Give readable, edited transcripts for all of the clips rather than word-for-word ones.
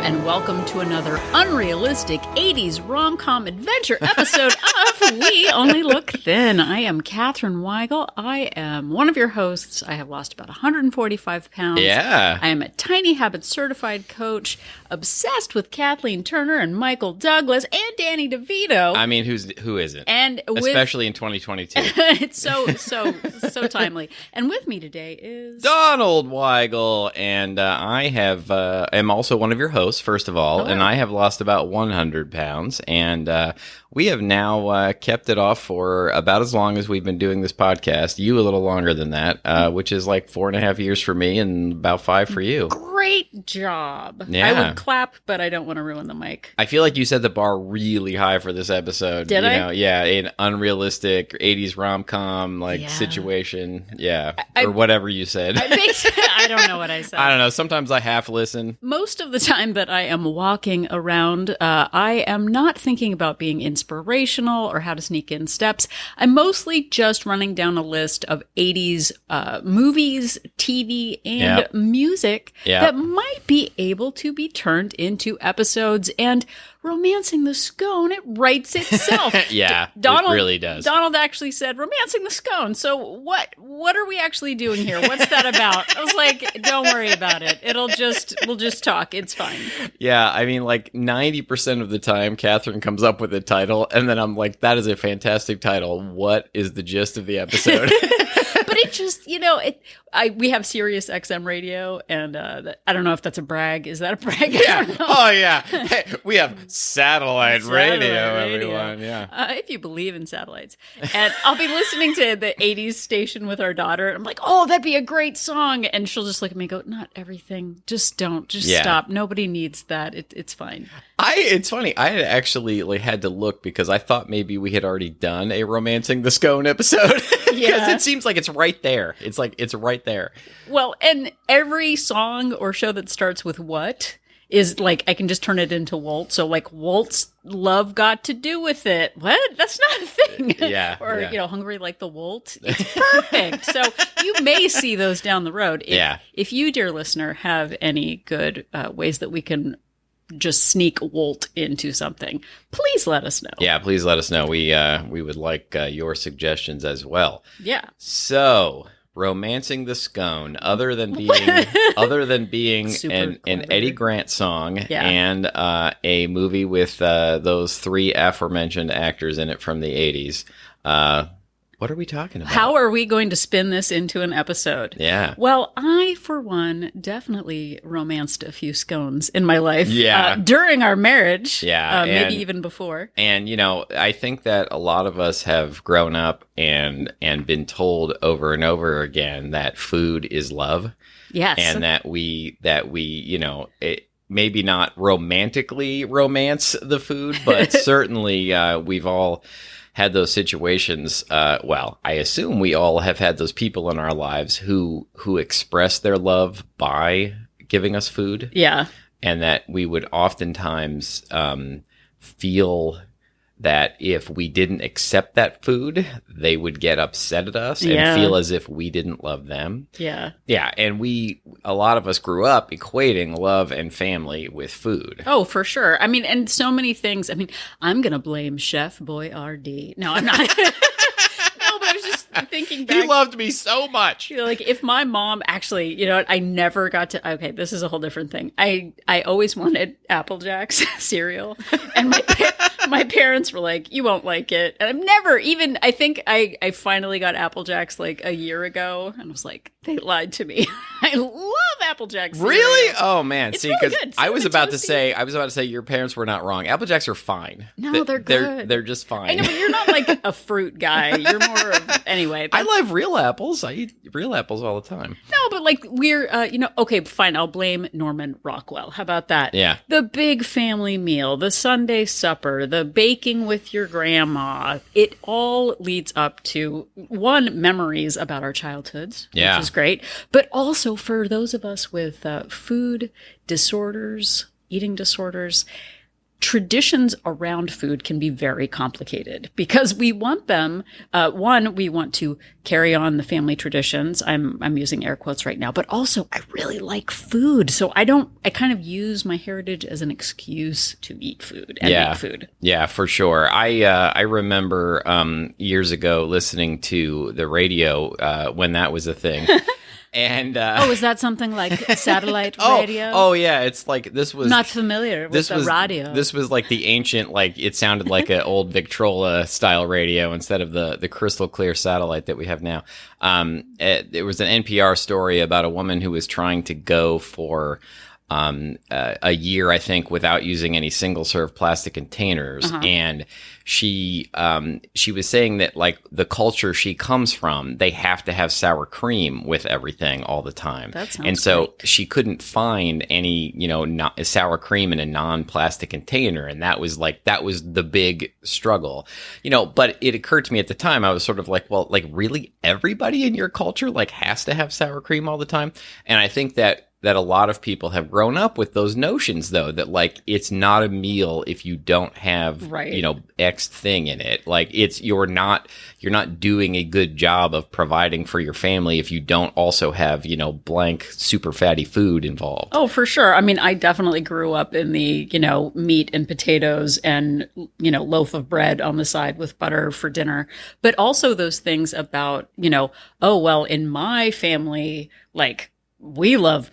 and welcome to another unrealistic 80s rom-com adventure episode of We Only Look Thin. I am Katherine Weigel. I am one of your hosts. I have lost about 145 pounds. Yeah. I am a Tiny Habits certified coach, obsessed with Kathleen Turner and Michael Douglas and Danny DeVito. I mean, who isn't? And especially in 2022. It's so timely. And with me today is Donald Weigel, and I am also one of your hosts, first of all, and I have lost about 100 pounds, and we have now kept it off for about as long as we've been doing this podcast. You a little longer than that, which is like 4.5 years for me and about 5 for you. Great job. Yeah. I would clap, but I don't want to ruin the mic. I feel like you set the bar really high for this episode. Did I? Yeah, an unrealistic 80s rom-com situation. Yeah, or whatever you said. I don't know what I said. I don't know. Sometimes I half listen. Most of the time that I am walking around, I am not thinking about being inspirational or how to sneak in steps. I'm mostly just running down a list of 80s movies, TV, and music that might be able to be turned into episodes. And Romancing the Scone, it writes itself. Donald, it really does. Donald actually said, Romancing the Scone. So what are we actually doing here? What's that about? I was like, don't worry about it. We'll just talk. It's fine. Yeah, I mean, like 90% of the time, Catherine comes up with a title, and then I'm like, that is a fantastic title. What is the gist of the episode? But it just, we have Sirius XM radio, and I don't know if that's a brag. Is that a brag? Yeah. Oh, yeah. Hey, we have satellite radio, everyone. Yeah. If you believe in satellites. And I'll be listening to the 80s station with our daughter. And I'm like, oh, that'd be a great song. And she'll just look at me and go, not everything. Just don't. Just stop. Nobody needs that. It's fine. It's funny. I had actually had to look because I thought maybe we had already done a Romancing the Scone episode. Because it seems like it's right there. It's like it's right there. Well, and every song or show that starts with what is like, I can just turn it into Walt. So like, Walt's love got to do with it. What? That's not a thing. Yeah. Or, Hungry Like the Walt. It's perfect. So you may see those down the road. If you, dear listener, have any good ways that we can just sneak Walt into something, please let us know. Yeah, please let us know. We would like your suggestions as well. Yeah. So, Romancing the Scone, other than being an Eddie Grant song and a movie with those three aforementioned actors in it from the 80s, what are we talking about? How are we going to spin this into an episode? Yeah. Well, I, for one, definitely romanced a few scones in my life. Yeah. During our marriage. Yeah. Maybe even before. And, I think that a lot of us have grown up and been told over and over again that food is love. Yes. And that we maybe not romantically romance the food, but certainly we've all had those situations. Well, I assume we all have had those people in our lives who express their love by giving us food. Yeah. And that we would oftentimes feel that if we didn't accept that food, they would get upset at us and feel as if we didn't love them. Yeah. Yeah. And a lot of us grew up equating love and family with food. Oh, for sure. I mean, and so many things. I mean, I'm going to blame Chef Boyardee. No, I'm not. No, but I was just thinking back. He loved me so much. Like, if my mom actually, I never got to, okay, this is a whole different thing. I always wanted Apple Jacks cereal. And my parents were like, you won't like it. And I've never even, I think I finally got Apple Jacks like a year ago. And I was like, they lied to me. I love Apple Jacks cereal. Really? Oh, man. It's See, really because good. I was about to say your parents were not wrong. Apple Jacks are fine. No, they're good. They're just fine. I know, but you're not like a fruit guy. You're more of, anyway. I love real apples. I eat real apples all the time. No, but like we're, okay, fine. I'll blame Norman Rockwell. How about that? Yeah. The big family meal, the Sunday supper, the baking with your grandma. It all leads up to, one, memories about our childhoods, which is great. But also for those of us with food disorders, eating disorders, traditions around food can be very complicated because we want them. One, we want to carry on the family traditions. I'm using air quotes right now, but also I really like food. So I kind of use my heritage as an excuse to eat food and make food. Yeah, for sure. I remember years ago listening to the radio when that was a thing. And is that something like satellite radio? Oh yeah, it's like this was not familiar with the radio. This was like the ancient, like it sounded like an old Victrola style radio instead of the crystal clear satellite that we have now. It was an NPR story about a woman who was trying to go for a year, I think, without using any single serve plastic containers. And she was saying that like the culture she comes from, they have to have sour cream with everything all the time. That sounds and so great. she couldn't find any, not sour cream in a non-plastic container. And that was the big struggle, but it occurred to me at the time, I was sort of like, well, like really everybody in your culture like has to have sour cream all the time. And I think that a lot of people have grown up with those notions, though, that like it's not a meal if you don't have, X thing in it. Like you're not doing a good job of providing for your family if you don't also have, blank super fatty food involved. Oh, for sure. I mean, I definitely grew up in the, meat and potatoes and, loaf of bread on the side with butter for dinner. But also those things about, in my family, like, we love,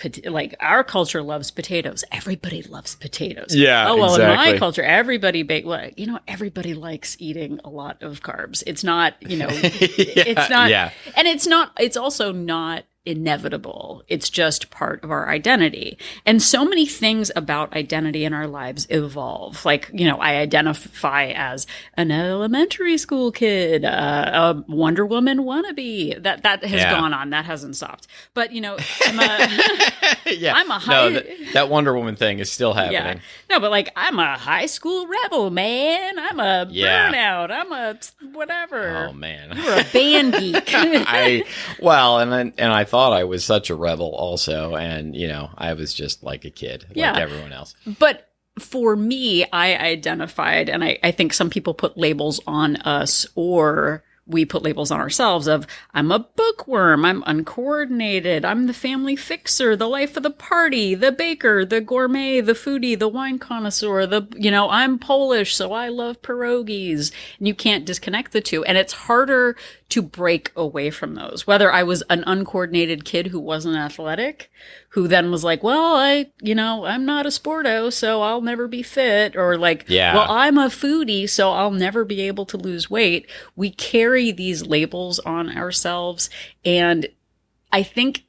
our culture loves potatoes. Everybody loves potatoes. Yeah, exactly. In my culture, everybody everybody likes eating a lot of carbs. It's not, it's not, and it's also not inevitable. It's just part of our identity. And so many things about identity in our lives evolve. Like, I identify as an elementary school kid, a Wonder Woman wannabe. That has gone on. That hasn't stopped. But, I'm a high... No, that Wonder Woman thing is still happening. Yeah. No, but like, I'm a high school rebel, man. I'm a burnout. I'm a whatever. Oh, man. You're a band geek. I thought I was such a rebel also, and I was just like a kid, like everyone else. But for me, I identified, and I think some people put labels on us, or we put labels on ourselves of, I'm a bookworm, I'm uncoordinated, I'm the family fixer, the life of the party, the baker, the gourmet, the foodie, the wine connoisseur, I'm Polish, so I love pierogies. And you can't disconnect the two. And it's harder to break away from those. Whether I was an uncoordinated kid who wasn't athletic, who then was like, well, I'm not a sporto, so I'll never be fit. Or like, well, I'm a foodie, so I'll never be able to lose weight. We carry these labels on ourselves. And I think,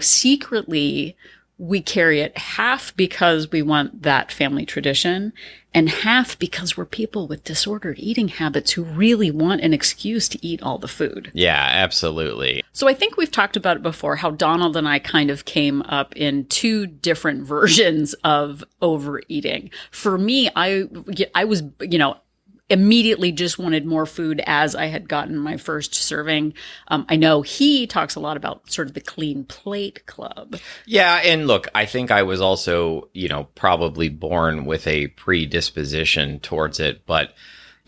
secretly, we carry it half because we want that family tradition and half because we're people with disordered eating habits who really want an excuse to eat all the food. Yeah, absolutely. So I think we've talked about it before, how Donald and I kind of came up in two different versions of overeating. For me, I was, immediately just wanted more food as I had gotten my first serving. I know he talks a lot about sort of the clean plate club. Yeah. And look, I think I was also, probably born with a predisposition towards it. But,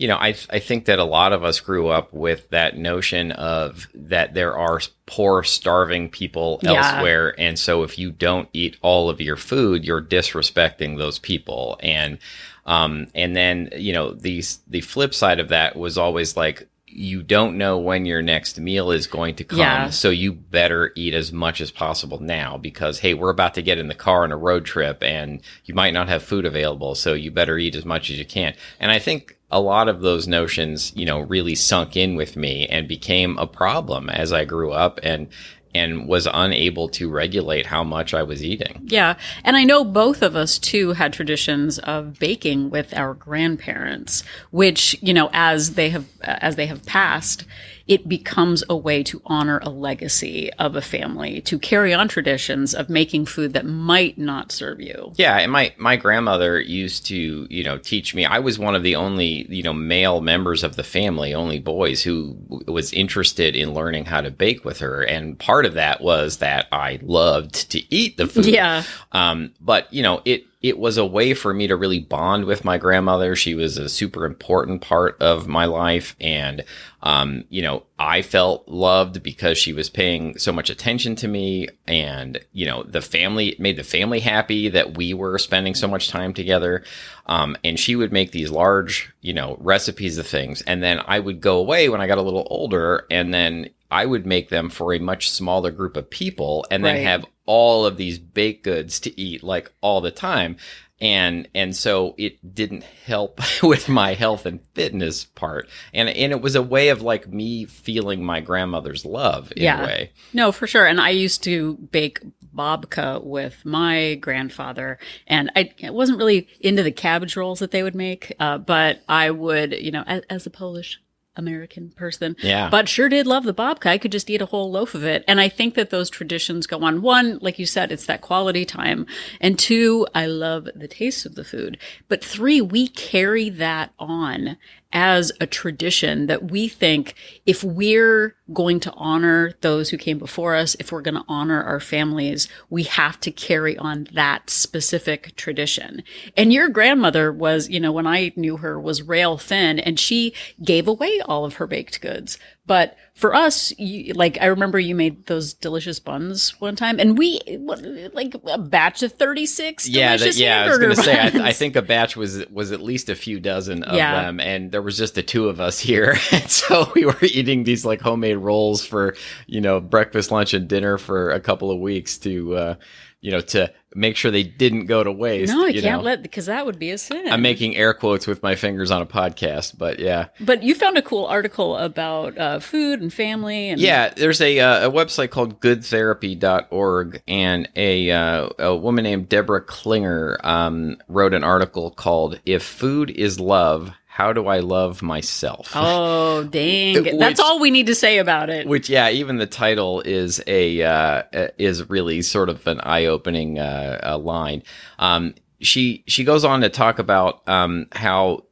I think that a lot of us grew up with that notion of that there are poor, starving people elsewhere. And so if you don't eat all of your food, you're disrespecting those people. And then, the flip side of that was always like, you don't know when your next meal is going to come. So you better eat as much as possible now because, hey, we're about to get in the car on a road trip and you might not have food available. So you better eat as much as you can. And I think a lot of those notions, really sunk in with me and became a problem as I grew up and was unable to regulate how much I was eating. Yeah. And I know both of us, too, had traditions of baking with our grandparents, which, as they have passed, it becomes a way to honor a legacy of a family, to carry on traditions of making food that might not serve you. Yeah. And my grandmother used to, teach me. I was one of the only, male members of the family, only boys, who was interested in learning how to bake with her. And part of that was that I loved to eat the food. Yeah. But, it was a way for me to really bond with my grandmother. She was a super important part of my life. And, I felt loved because she was paying so much attention to me. And, it made the family happy that we were spending so much time together. And she would make these large, recipes of things. And then I would go away when I got a little older, and then I would make them for a much smaller group of people, and then have all of these baked goods to eat like all the time. And so it didn't help with my health and fitness part. And it was a way of like me feeling my grandmother's love in a way. No, for sure. And I used to bake babka with my grandfather, and I wasn't really into the cabbage rolls that they would make, but I would, as a Polish American person, but sure did love the babka. I could just eat a whole loaf of it. And I think that those traditions go on. One, like you said, it's that quality time. And two, I love the taste of the food. But three, we carry that on as a tradition that we think if we're going to honor those who came before us, if we're going to honor our families, we have to carry on that specific tradition. And your grandmother was, when I knew her, was rail thin, and she gave away all of her baked goods. But for us, I remember you made those delicious buns one time, and we like a batch of 36 delicious I was going to say, I think a batch was at least a few dozen of them, and there was just the two of us here, and so we were eating these like homemade rolls for breakfast, lunch, and dinner for a couple of weeks to make sure they didn't go to waste. No, I can't because that would be a sin. I'm making air quotes with my fingers on a podcast, but yeah. But you found a cool article about food and family. And there's a website called goodtherapy.org, and a woman named Deborah Klinger wrote an article called "If Food is Love, How Do I Love Myself?" Oh, dang. That's all we need to say about it. Which, even the title is is really sort of an eye-opening line. She goes on to talk about how,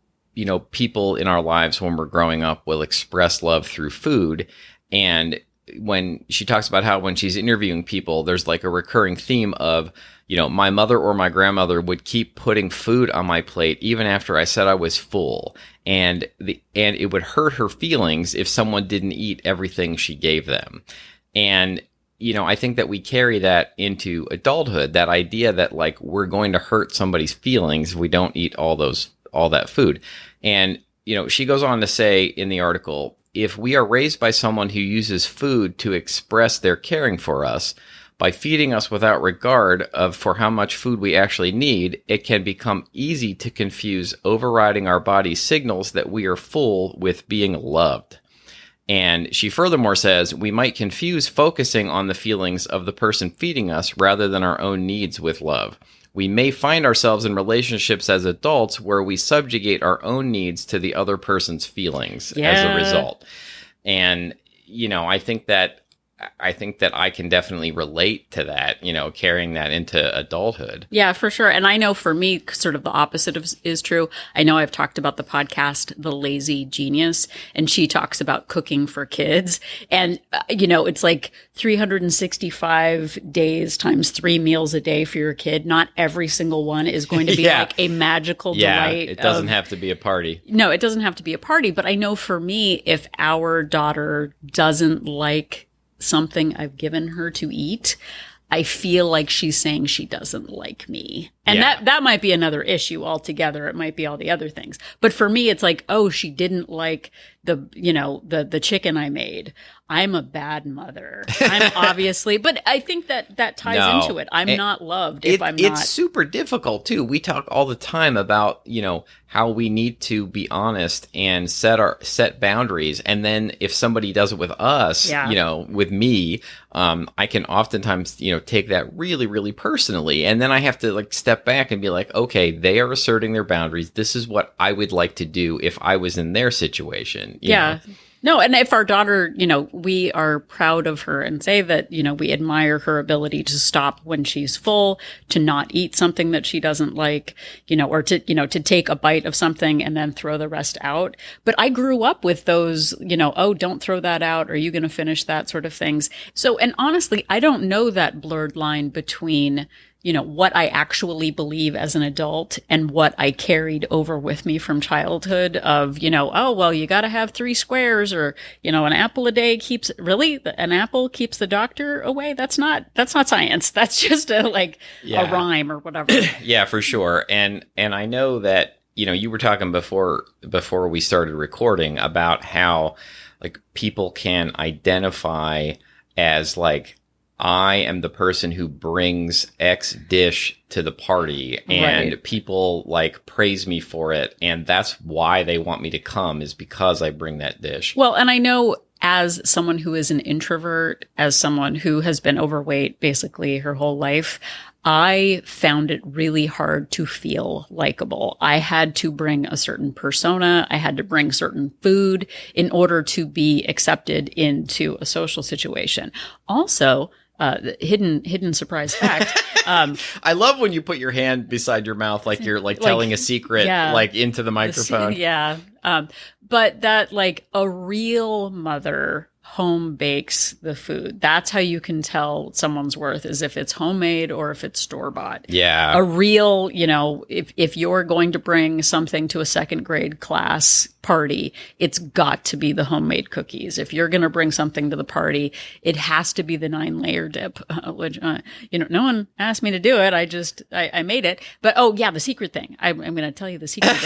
people in our lives when we're growing up will express love through food. And when she talks about how when she's interviewing people, there's like a recurring theme of, my mother or my grandmother would keep putting food on my plate even after I said I was full. And it would hurt her feelings if someone didn't eat everything she gave them. And, I think that we carry that into adulthood, that idea that like we're going to hurt somebody's feelings if we don't eat all that food. And, she goes on to say in the article, if we are raised by someone who uses food to express their caring for us, by feeding us without regard for how much food we actually need, it can become easy to confuse overriding our body's signals that we are full with being loved. And she furthermore says, we might confuse focusing on the feelings of the person feeding us rather than our own needs with love. We may find ourselves in relationships as adults where we subjugate our own needs to the other person's feelings as a result. And, I think that I can definitely relate to that, carrying that into adulthood. Yeah, for sure. And I know for me, sort of the opposite is true. I know I've talked about the podcast, The Lazy Genius, and she talks about cooking for kids. And, it's like 365 days times 3 meals a day for your kid. Not every single one is going to be like a magical delight. It doesn't have to be a party. No, it doesn't have to be a party. But I know for me, if our daughter doesn't like something I've given her to eat, I feel like she's saying she doesn't like me. And that might be another issue altogether. It might be all the other things. But for me, it's like, oh, she didn't like the chicken I made. I'm a bad mother. I'm obviously, but I think that ties into it. I'm not loved if I'm not. It's super difficult too. We talk all the time about, how we need to be honest and set boundaries. And then if somebody does it with us, with me, I can oftentimes, take that really, really personally. And then I have to like step back and be like, okay, they are asserting their boundaries. This is what I would like to do if I was in their situation. You know? No, and if our daughter, we are proud of her and say that, we admire her ability to stop when she's full, to not eat something that she doesn't like, or to take a bite of something and then throw the rest out. But I grew up with those, oh, don't throw that out. Are you going to finish that sort of things? So, and honestly, I don't know that blurred line between what I actually believe as an adult and what I carried over with me from childhood of, oh, well, you got to have 3 squares or, an apple a day an apple keeps the doctor away. That's not science. That's just a rhyme or whatever. Yeah, for sure. And I know that, you were talking before we started recording about how people can identify as I am the person who brings X dish to the party, and right. People praise me for it. And that's why they want me to come, is because I bring that dish. Well, and I know as someone who is an introvert, as someone who has been overweight basically her whole life, I found it really hard to feel likable. I had to bring a certain persona. I had to bring certain food in order to be accepted into a social situation. Also, hidden surprise fact. I love when you put your hand beside your mouth like you're telling a secret into the microphone. But that a real mother home bakes the food. That's how you can tell someone's worth, is if it's homemade or if it's store-bought. Yeah. A real, if you're going to bring something to a second grade class party, it's got to be the homemade cookies. If you're going to bring something to the party, it has to be the 9-layer dip, which, no one asked me to do it. I made it. But, the secret thing, I'm going to tell you the secret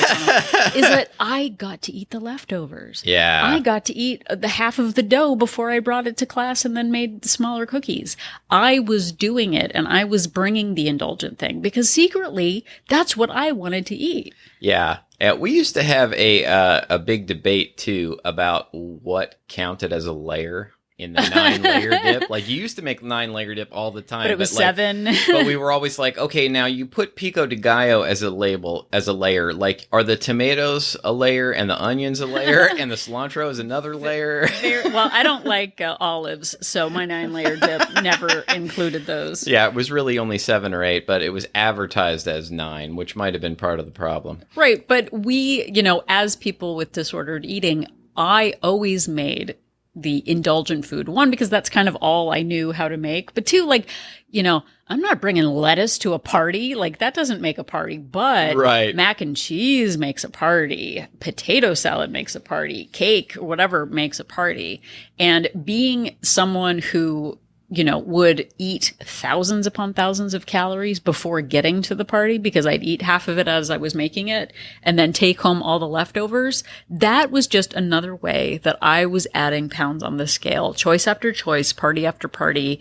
is that I got to eat the leftovers. Yeah. I got to eat the half of the dough before I brought it to class and then made the smaller cookies. I was doing it, and I was bringing the indulgent thing because secretly that's what I wanted to eat. Yeah. We used to have a big debate too about what counted as a layer in the 9-layer dip. You used to make 9-layer dip all the time, but it was 7. But we were always okay, now you put pico de gallo as a layer. Are the tomatoes a layer and the onions a layer and the cilantro is another layer? Well, I don't like olives, so my 9-layer dip never included those. Yeah, it was really only 7 or 8, but it was advertised as 9, which might have been part of the problem. Right, but we, as people with disordered eating, I always made the indulgent food. 1, because that's kind of all I knew how to make. But 2, I'm not bringing lettuce to a party. That doesn't make a party. But right. Mac and cheese makes a party. Potato salad makes a party. Cake or whatever makes a party. And being someone who would eat thousands upon thousands of calories before getting to the party because I'd eat half of it as I was making it and then take home all the leftovers. That was just another way that I was adding pounds on the scale, choice after choice, party after party,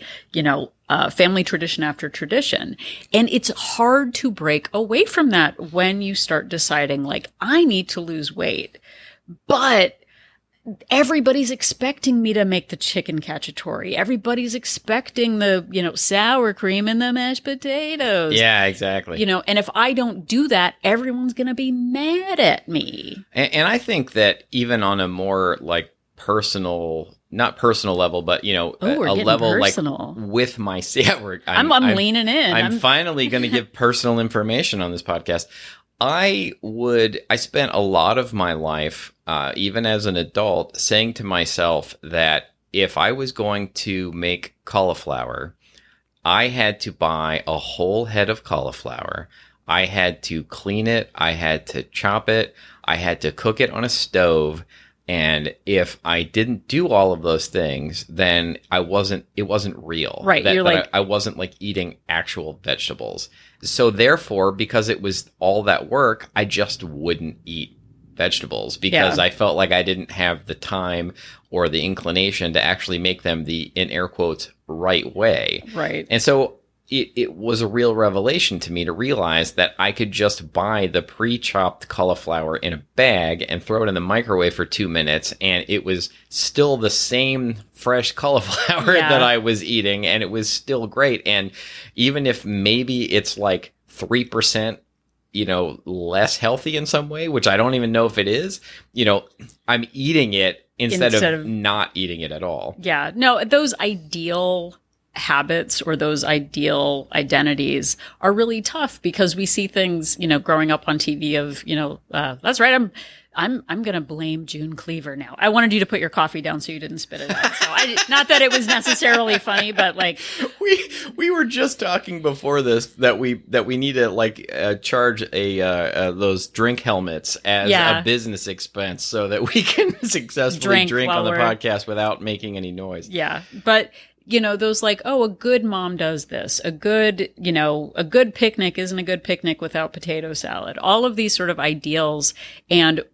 family tradition after tradition. And it's hard to break away from that when you start deciding I need to lose weight, but everybody's expecting me to make the chicken cacciatore. Everybody's expecting the, sour cream and the mashed potatoes. Yeah, exactly. And if I don't do that, everyone's going to be mad at me. And I think that even on a more personal, not personal level, but a level personal. With my, I'm leaning in. I'm finally going to give personal information on this podcast. I spent a lot of my life, even as an adult, saying to myself that if I was going to make cauliflower, I had to buy a whole head of cauliflower. I had to clean it. I had to chop it. I had to cook it on a stove. And if I didn't do all of those things, then it wasn't real. Right. I wasn't eating actual vegetables. So therefore, because it was all that work, I just wouldn't eat vegetables because I felt like I didn't have the time or the inclination to actually make them the, in air quotes, right way. Right. And so it was a real revelation to me to realize that I could just buy the pre-chopped cauliflower in a bag and throw it in the microwave for 2 minutes, and it was still the same fresh cauliflower that I was eating, and it was still great. And even if maybe it's 3%, less healthy in some way, which I don't even know if it is, I'm eating it instead of not eating it at all. Yeah. No, those ideal habits or those ideal identities are really tough because we see things, growing up on TV of, that's right. I'm going to blame June Cleaver now. I wanted you to put your coffee down so you didn't spit it out. So not that it was necessarily funny, but like we were just talking before this that we need to charge those drink helmets as a business expense so that we can successfully drink on the podcast without making any noise. Yeah, but those like, a good mom does this. A good picnic isn't a good picnic without potato salad. All of these sort of ideals. And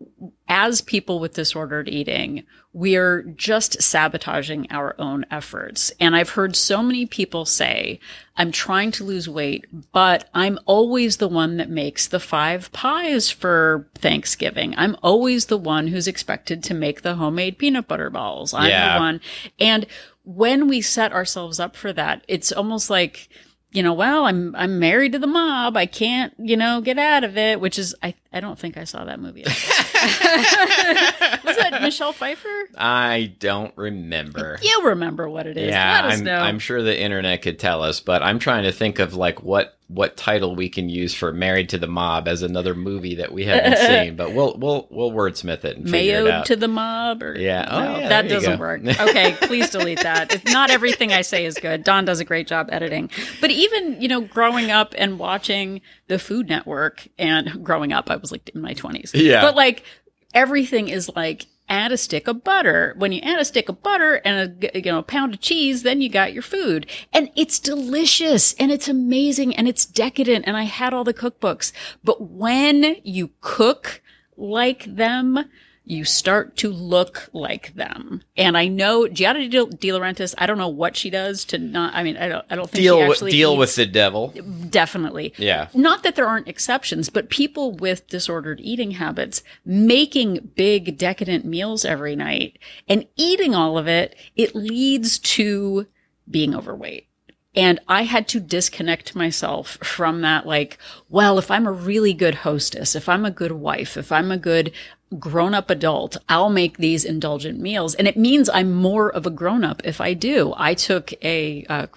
as people with disordered eating, we're just sabotaging our own efforts. And I've heard so many people say, I'm trying to lose weight, but I'm always the one that makes the 5 pies for Thanksgiving. I'm always the one who's expected to make the homemade peanut butter balls. I'm the one. And when we set ourselves up for that, it's almost like, well, I'm married to the mob. I can't, get out of it, which is, I don't think I saw that movie. Was that Michelle Pfeiffer? I don't remember. You'll remember what it is. Yeah, Let us know. I'm sure the internet could tell us, but I'm trying to think of like what title we can use for Married to the Mob as another movie that we haven't seen, but we'll wordsmith it and figure it out. Mayoed to the Mob? Or, yeah. No, that doesn't work. Okay, please delete that. Not everything I say is good. Don does a great job editing. But even, growing up and watching the Food Network, and growing up, I was like in my 20s. Yeah. But like everything is like, add a stick of butter. When you add a stick of butter and a pound of cheese, then you got your food. And it's delicious and it's amazing and it's decadent. And I had all the cookbooks. But when you cook like them, you start to look like them. And I know Giada De Laurentiis, I don't know what she does to not, I don't think she actually deal with the devil. Definitely. Yeah. Not that there aren't exceptions, but people with disordered eating habits making big decadent meals every night and eating all of it, it leads to being overweight. And I had to disconnect myself from that, like, well, if I'm a really good hostess, if I'm a good wife, if I'm a good grown-up adult, I'll make these indulgent meals. And it means I'm more of a grown-up if I do. I took a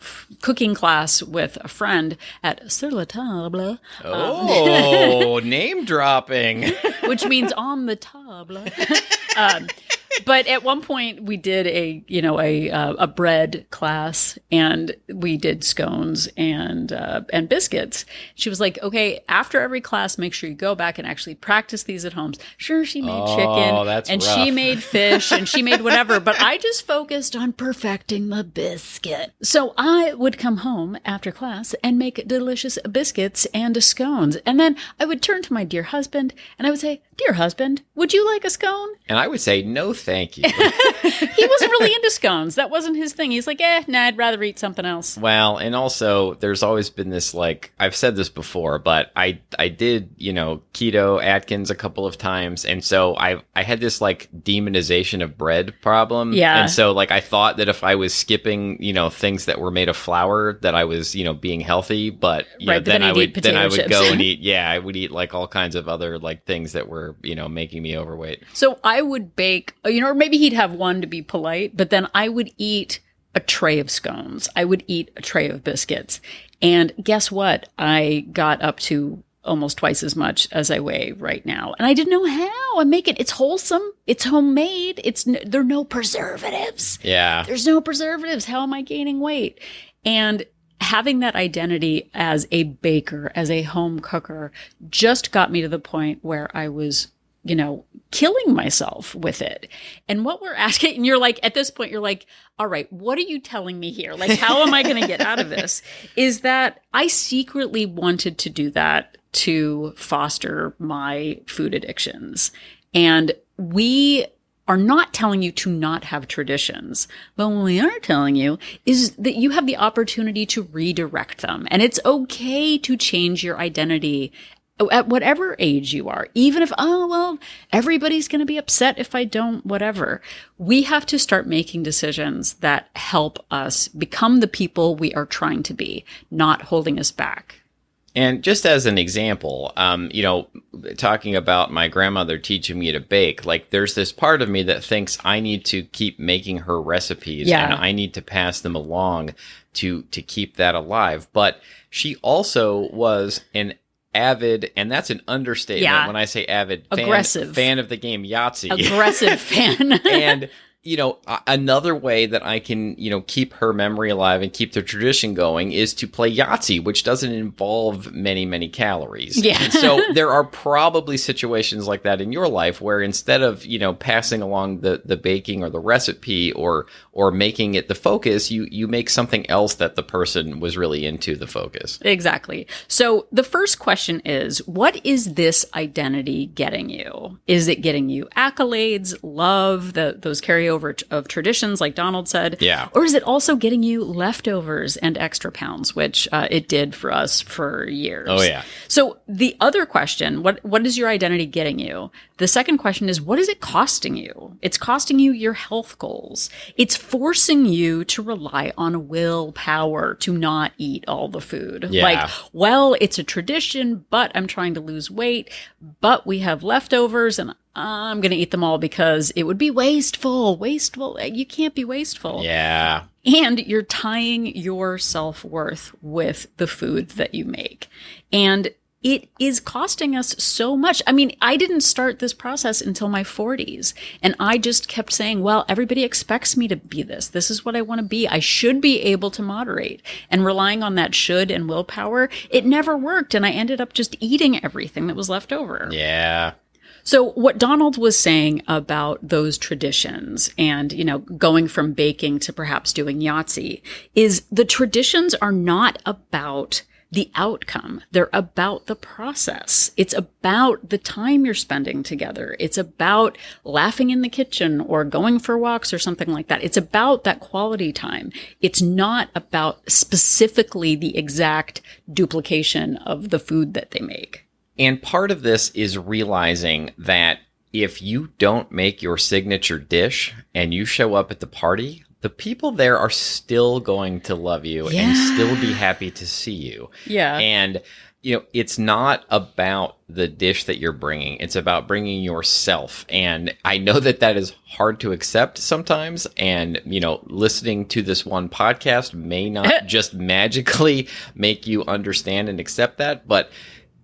cooking class with a friend at Sur la Table. Oh, name dropping. Which means on the table. But at one point we did a bread class and we did scones and biscuits. She was like, okay, after every class, make sure you go back and actually practice these at home. Sure, she made chicken and rough. She made fish and she made whatever, but I just focused on perfecting the biscuit. So I would come home after class and make delicious biscuits and scones. And then I would turn to my dear husband and I would say, dear husband, would you like a scone? And I would say, no, thank you. He wasn't really into scones. That wasn't his thing. He's like, nah, I'd rather eat something else. Well, and also there's always been this, like, I've said this before, but I did, keto Atkins a couple of times. And so I had this like demonization of bread problem. Yeah. And so like I thought that if I was skipping, things that were made of flour, that I was, being healthy, but then I would go and eat. Yeah, I would eat like all kinds of other like things that were, making me overweight. So I would bake, or maybe he'd have one to be polite, but then I would eat a tray of scones. I would eat a tray of biscuits. And guess what? I got up to almost twice as much as I weigh right now. And I didn't know how. I make it. It's wholesome. It's homemade. There are no preservatives. Yeah. There's no preservatives. How am I gaining weight? And having that identity as a baker, as a home cooker, just got me to the point where I was, killing myself with it. And what we're asking, and you're like, at this point, you're like, all right, what are you telling me here? Like, how am I going to get out of this? Is that I secretly wanted to do that to foster my food addictions. And we are not telling you to not have traditions, but what we are telling you is that you have the opportunity to redirect them. And it's okay to change your identity at whatever age you are, even if, everybody's going to be upset if I don't, whatever. We have to start making decisions that help us become the people we are trying to be, not holding us back. And just as an example, talking about my grandmother teaching me to bake, like there's this part of me that thinks I need to keep making her recipes and I need to pass them along to keep that alive. But she also was an avid, and that's an understatement when I say avid, aggressive fan of the game Yahtzee. Aggressive fan. And another way that I can, keep her memory alive and keep the tradition going is to play Yahtzee, which doesn't involve many, many calories. Yeah. And so there are probably situations like that in your life where instead of, passing along the baking or the recipe or making it the focus, you make something else that the person was really into the focus. Exactly. So the first question is, what is this identity getting you? Is it getting you accolades, love, those carryover of traditions, like Donald said? Yeah. Or is it also getting you leftovers and extra pounds, which it did for us for years? Oh, yeah. So the other question, what is your identity getting you? The second question is, what is it costing you? It's costing you your health goals. It's forcing you to rely on willpower to not eat all the food. Yeah. Like, well, it's a tradition, but I'm trying to lose weight, but we have leftovers and I'm going to eat them all because it would be wasteful. Wasteful. You can't be wasteful. Yeah. And you're tying your self-worth with the food that you make. And it is costing us so much. I mean, I didn't start this process until my 40s. And I just kept saying, well, everybody expects me to be this. This is what I want to be. I should be able to moderate. And relying on that should and willpower, it never worked. And I ended up just eating everything that was left over. Yeah. So what Donald was saying about those traditions and, going from baking to perhaps doing Yahtzee is the traditions are not about the outcome. They're about the process. It's about the time you're spending together. It's about laughing in the kitchen or going for walks or something like that. It's about that quality time. It's not about specifically the exact duplication of the food that they make. And part of this is realizing that if you don't make your signature dish and you show up at the party, the people there are still going to love you and still be happy to see you. Yeah. And, it's not about the dish that you're bringing. It's about bringing yourself. And I know that is hard to accept sometimes. And, listening to this one podcast may not just magically make you understand and accept that, but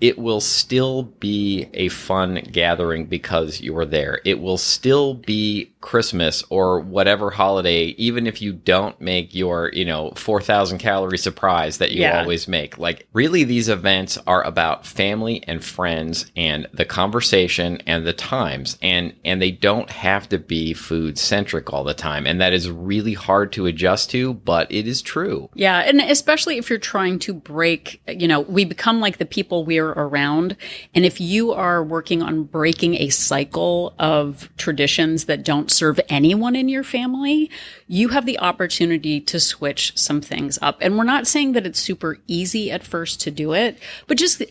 it will still be a fun gathering because you're there. It will still be Christmas or whatever holiday, even if you don't make your, 4,000 calorie surprise that you always make. Like, really, these events are about family and friends and the conversation and the times. And they don't have to be food centric all the time. And that is really hard to adjust to, but it is true. Yeah. And especially if you're trying to break, we become like the people we're around. And if you are working on breaking a cycle of traditions that don't serve anyone in your family, you have the opportunity to switch some things up. And we're not saying that it's super easy at first to do it, but just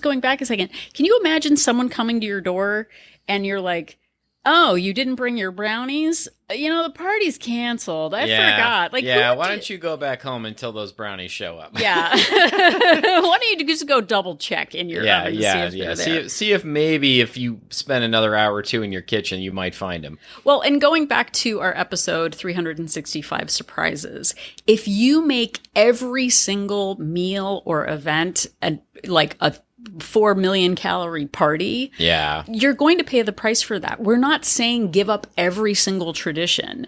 going back a second, can you imagine someone coming to your door and you're like, oh, you didn't bring your brownies? The party's canceled. I forgot. Why don't you go back home until those brownies show up? Yeah. Why don't you just go double check in your oven to see if they're there? See if maybe if you spend another hour or two in your kitchen, you might find them. Well, and going back to our episode 365 surprises, if you make every single meal or event like a 4 million calorie party, you're going to pay the price for that. We're not saying give up every single tradition,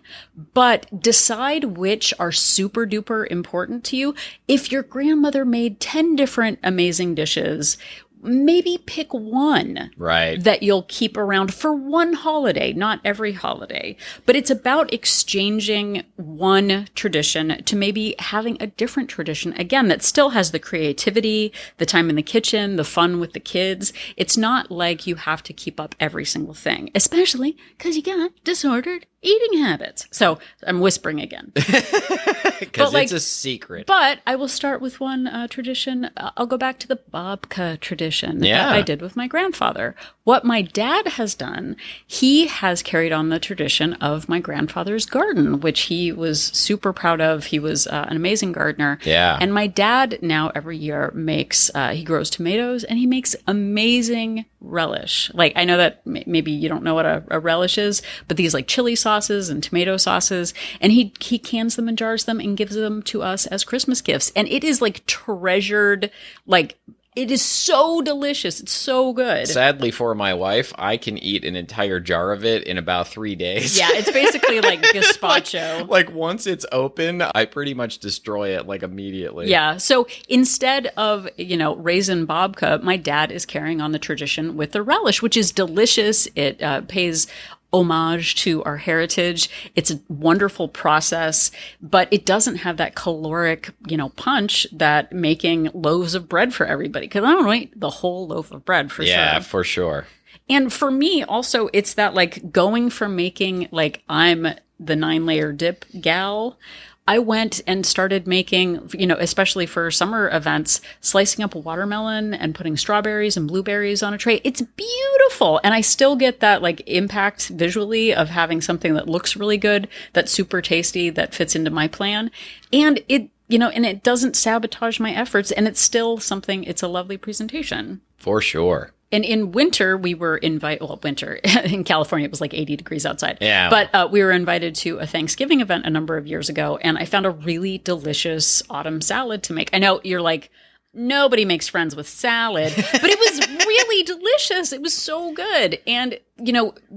but decide which are super duper important to you. If your grandmother made 10 different amazing dishes, maybe pick one that you'll keep around for one holiday, not every holiday. But it's about exchanging one tradition to maybe having a different tradition, again, that still has the creativity, the time in the kitchen, the fun with the kids. It's not like you have to keep up every single thing, especially because you got disordered eating habits. So I'm whispering again. Because it's a secret. But I will start with one tradition. I'll go back to the babka tradition that I did with my grandfather. What my dad has done, he has carried on the tradition of my grandfather's garden, which he was super proud of. He was an amazing gardener. Yeah. And my dad now every year makes, he grows tomatoes and he makes amazing relish. Like, I know that maybe you don't know what a relish is, but these like chili sauces and tomato sauces, and he cans them and jars them and gives them to us as Christmas gifts. And it is like treasured, like, it is so delicious. It's so good. Sadly for my wife, I can eat an entire jar of it in about 3 days. Yeah, it's basically like gazpacho. like once it's open, I pretty much destroy it like immediately. Yeah. So instead of, raisin babka, my dad is carrying on the tradition with the relish, which is delicious. It pays homage to our heritage. It's a wonderful process, but it doesn't have that caloric, punch that making loaves of bread for everybody. Because I don't eat the whole loaf of bread for sure. Yeah, for sure. And for me also, it's that like going from making like I'm the 9-layer dip gal, I went and started making, especially for summer events, slicing up a watermelon and putting strawberries and blueberries on a tray. It's beautiful. And I still get that like impact visually of having something that looks really good, that's super tasty, that fits into my plan. And it, and it doesn't sabotage my efforts. And it's still something, it's a lovely presentation. For sure. And in winter, we were winter in California, it was like 80 degrees outside. Yeah. But we were invited to a Thanksgiving event a number of years ago, and I found a really delicious autumn salad to make. I know you're like, nobody makes friends with salad, but it was really delicious. It was so good. And,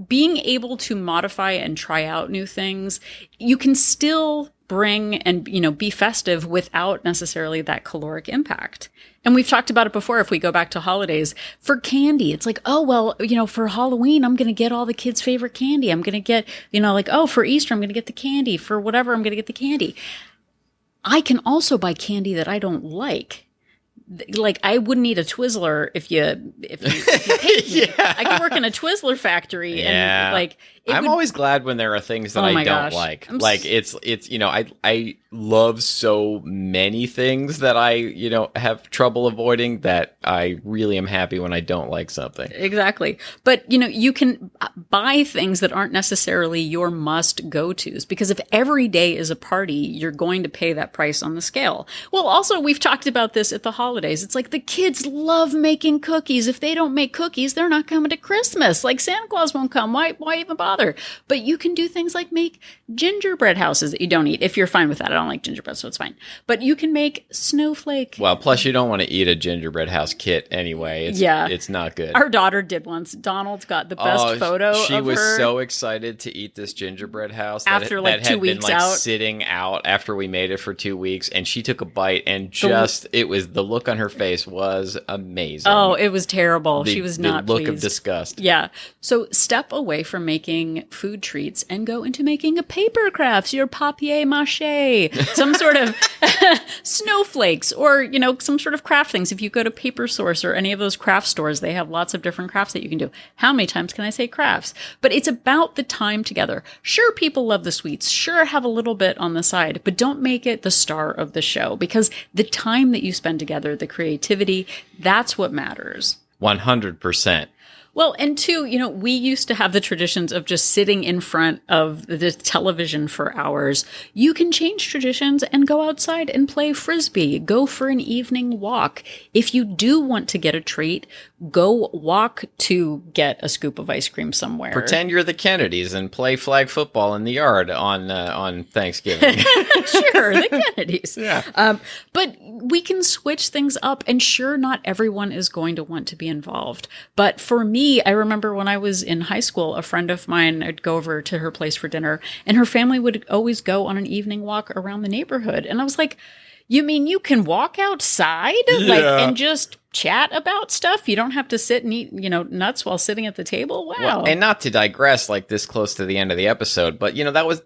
being able to modify and try out new things, you can still bring and, be festive without necessarily that caloric impact. And we've talked about it before. If we go back to holidays for candy, it's like, oh, well, for Halloween, I'm going to get all the kids' favorite candy. I'm going to get, for Easter, I'm going to get the candy. For whatever, I'm going to get the candy. I can also buy candy that I don't like. Like, I wouldn't eat a Twizzler if you paid me. Yeah. I could work in a Twizzler factory. Yeah. And like, I'm always glad when there are things that I don't like. It's I love so many things that I, have trouble avoiding that I really am happy when I don't like something. Exactly. But, you can buy things that aren't necessarily your must go-tos, because if every day is a party, you're going to pay that price on the scale. Well, also, we've talked about this at the holidays. It's like the kids love making cookies. If they don't make cookies, they're not coming to Christmas. Like, Santa Claus won't come. Why even bother? But you can do things like make gingerbread houses that you don't eat. If you're fine with that. I don't like gingerbread, so it's fine. But you can make snowflake. Well, plus you don't want to eat a gingerbread house kit anyway. It's not good. Our daughter did once. Donald's got the best photo of her. She was so excited to eat this gingerbread house after like 2 weeks out. Sitting out after we made it for 2 weeks, and she took a bite, and the look on her face was amazing. Oh, it was terrible. She was not pleased. The look of disgust. Yeah. So step away from making food treats and go into making a paper crafts, your papier-mâché, some sort of snowflakes, or, some sort of craft things. If you go to Paper Source or any of those craft stores, they have lots of different crafts that you can do. How many times can I say crafts? But it's about the time together. Sure, people love the sweets. Sure, have a little bit on the side, but don't make it the star of the show, because the time that you spend together, the creativity, that's what matters. 100%. Well, and two, we used to have the traditions of just sitting in front of the television for hours. You can change traditions and go outside and play Frisbee. Go for an evening walk. If you do want to get a treat, go walk to get a scoop of ice cream somewhere. Pretend you're the Kennedys and play flag football in the yard on Thanksgiving. Sure, the Kennedys. Yeah. But we can switch things up, and sure, not everyone is going to want to be involved. But for me, I remember when I was in high school, a friend of mine, I'd go over to her place for dinner, and her family would always go on an evening walk around the neighborhood. And I was like, you mean you can walk outside and just chat about stuff? You don't have to sit and eat, nuts while sitting at the table? Wow. Well, and not to digress like this close to the end of the episode, but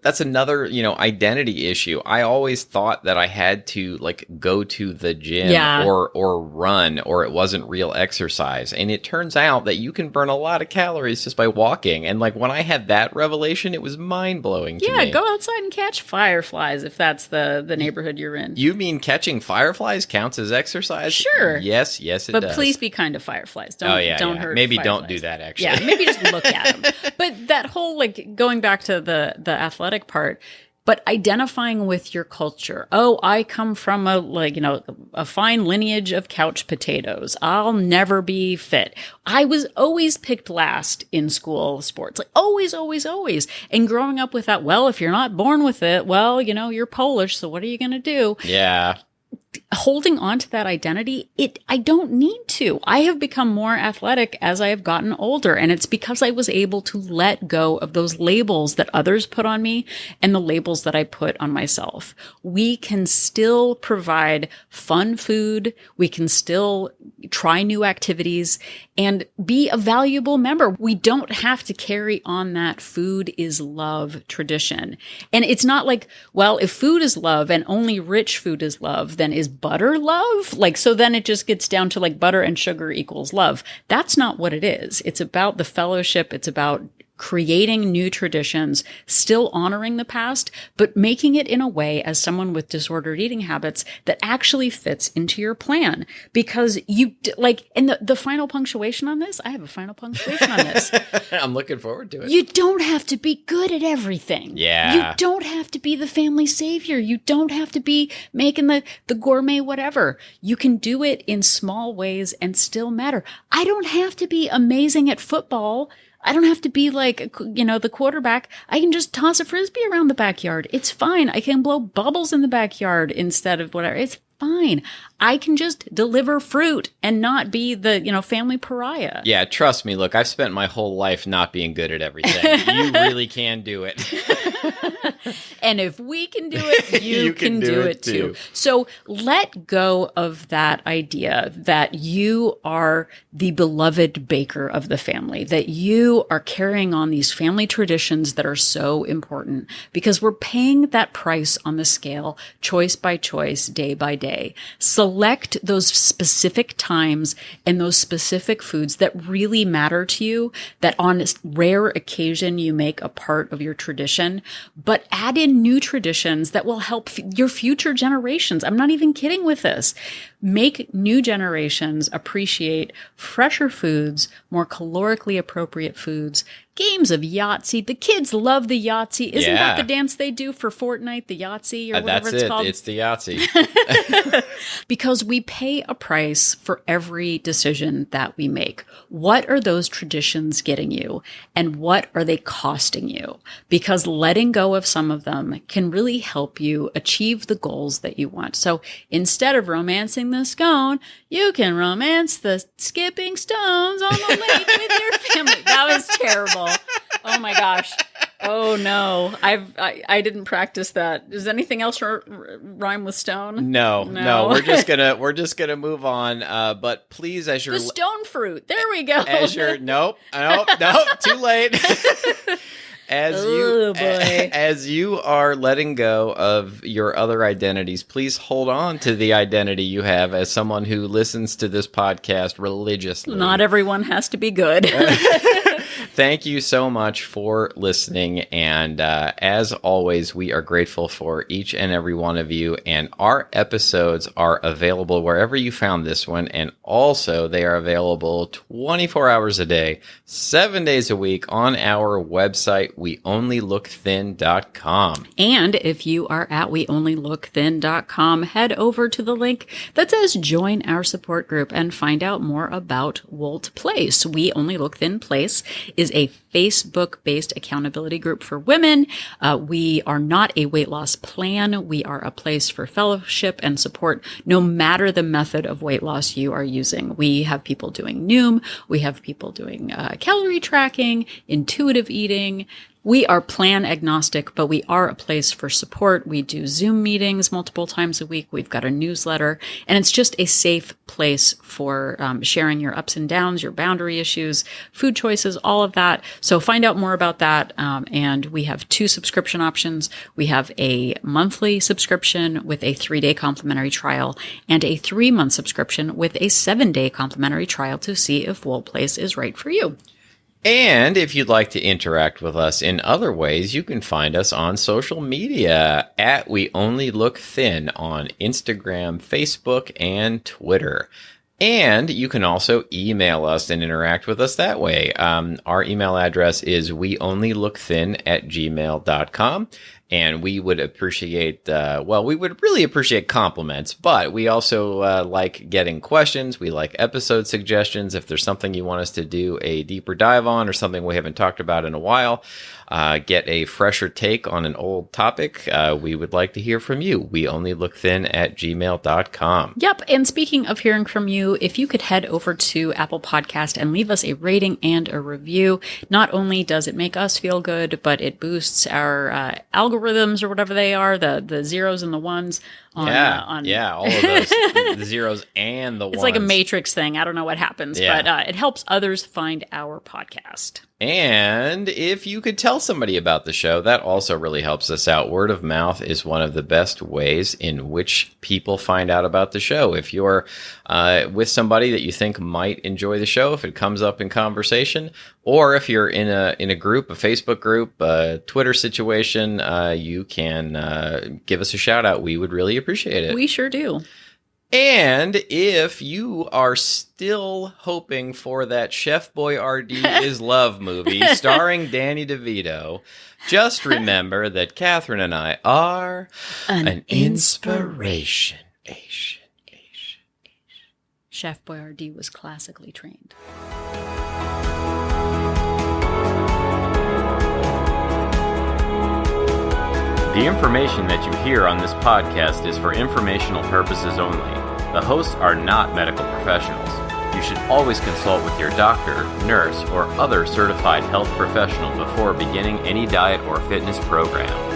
that's another, identity issue. I always thought that I had to like go to the gym or run, or it wasn't real exercise. And it turns out that you can burn a lot of calories just by walking. And like when I had that revelation, it was mind blowing to me. Yeah, go outside and catch fireflies if that's the neighborhood you're in. You mean catching fireflies counts as exercise? Sure. Yes, it does. But please be kind to fireflies. Don't hurt Maybe fireflies. Don't do that, actually. Yeah, maybe just look at them. But that whole, like, going back to the athletic part, but identifying with your culture. Oh, I come from a a fine lineage of couch potatoes. I'll never be fit. I was always picked last in school sports, like always, always, always. And growing up with that, well, if you're not born with it, well, you're Polish, so what are you going to do? Yeah. Holding on to that identity, I don't need to. I have become more athletic as I have gotten older, and it's because I was able to let go of those labels that others put on me and the labels that I put on myself. We can still provide fun food. We can still try new activities and be a valuable member. We don't have to carry on that food is love tradition. And it's not like, well, if food is love and only rich food is love, then is butter love? Like, so then it just gets down to like butter and sugar equals love. That's not what it is. It's about the fellowship. It's about creating new traditions, still honoring the past, but making it in a way as someone with disordered eating habits that actually fits into your plan. Because and the final punctuation on this, I have a final punctuation on this. I'm looking forward to it. You don't have to be good at everything. Yeah. You don't have to be the family savior. You don't have to be making the gourmet whatever. You can do it in small ways and still matter. I don't have to be amazing at football. I don't have to be like, the quarterback. I can just toss a frisbee around the backyard. It's fine. I can blow bubbles in the backyard instead of whatever. It's fine. I can just deliver fruit and not be the, family pariah. Yeah, trust me. Look, I've spent my whole life not being good at everything. You really can do it. And if we can do it, you can do it too. So let go of that idea that you are the beloved baker of the family, that you are carrying on these family traditions that are so important, because we're paying that price on the scale, choice by choice, day by day. Select those specific times and those specific foods that really matter to you, that on rare occasion you make a part of your tradition, but add in new traditions that will help your future generations. I'm not even kidding with this. Make new generations appreciate fresher foods, more calorically appropriate foods, games of Yahtzee. The kids love the Yahtzee. Isn't that the dance they do for Fortnite, the Yahtzee or whatever it's called? It's the Yahtzee. Because we pay a price for every decision that we make. What are those traditions getting you? And what are they costing you? Because letting go of some of them can really help you achieve the goals that you want. So instead of romancing the scone, you can romance the skipping stones on the lake with your family. That was terrible. Oh my gosh. Oh no. I didn't practice that. Does anything else rhyme with stone? No. We're just gonna move on. But please, as you're the stone fruit. There we go. As you're nope. Too late. As you are letting go of your other identities, please hold on to the identity you have as someone who listens to this podcast religiously. Not everyone has to be good. Thank you so much for listening. And as always, we are grateful for each and every one of you. And our episodes are available wherever you found this one. And also, they are available 24 hours a day, 7 days a week on our website, weonlylookthin.com. And if you are at weonlylookthin.com, head over to the link that says join our support group and find out more about Wolt Place. We Only Look Thin Place is a Facebook-based accountability group for women. We are not a weight loss plan. We are a place for fellowship and support, no matter the method of weight loss you are using. We have people doing Noom. We have people doing calorie tracking, intuitive eating. We are plan agnostic, but we are a place for support. We do Zoom meetings multiple times a week. We've got a newsletter, and it's just a safe place for sharing your ups and downs, your boundary issues, food choices, all of that. So find out more about that. And we have 2 subscription options. We have a monthly subscription with a 3-day complimentary trial and a 3-month subscription with a 7-day complimentary trial to see if Wolt Place is right for you. And if you'd like to interact with us in other ways, you can find us on social media at We Only Look Thin on Instagram, Facebook, and Twitter. And you can also email us and interact with us that way. Our email address is weonlylookthin@gmail.com. And we would appreciate, we would really appreciate compliments, but we also like getting questions. We like episode suggestions. If there's something you want us to do a deeper dive on or something we haven't talked about in a while, get a fresher take on an old topic, we would like to hear from you. We only look thin at gmail.com. Yep. And speaking of hearing from you, if you could head over to Apple Podcast and leave us a rating and a review, not only does it make us feel good, but it boosts our algorithms or whatever they are, the zeros and the ones. All of those, the zeros and the ones. It's like a matrix thing. I don't know what happens, but it helps others find our podcast. And if you could tell somebody about the show, that also really helps us out. Word of mouth is one of the best ways in which people find out about the show. If you're with somebody that you think might enjoy the show, if it comes up in conversation, or if you're in a group, a Facebook group, a Twitter situation, you can give us a shout out. We would really appreciate it. We sure do. And if you are still hoping for that Chef Boyardee is Love movie starring Danny DeVito, just remember that Catherine and I are an inspiration. Chef Boyardee was classically trained. The information that you hear on this podcast is for informational purposes only. The hosts are not medical professionals. You should always consult with your doctor, nurse, or other certified health professional before beginning any diet or fitness program.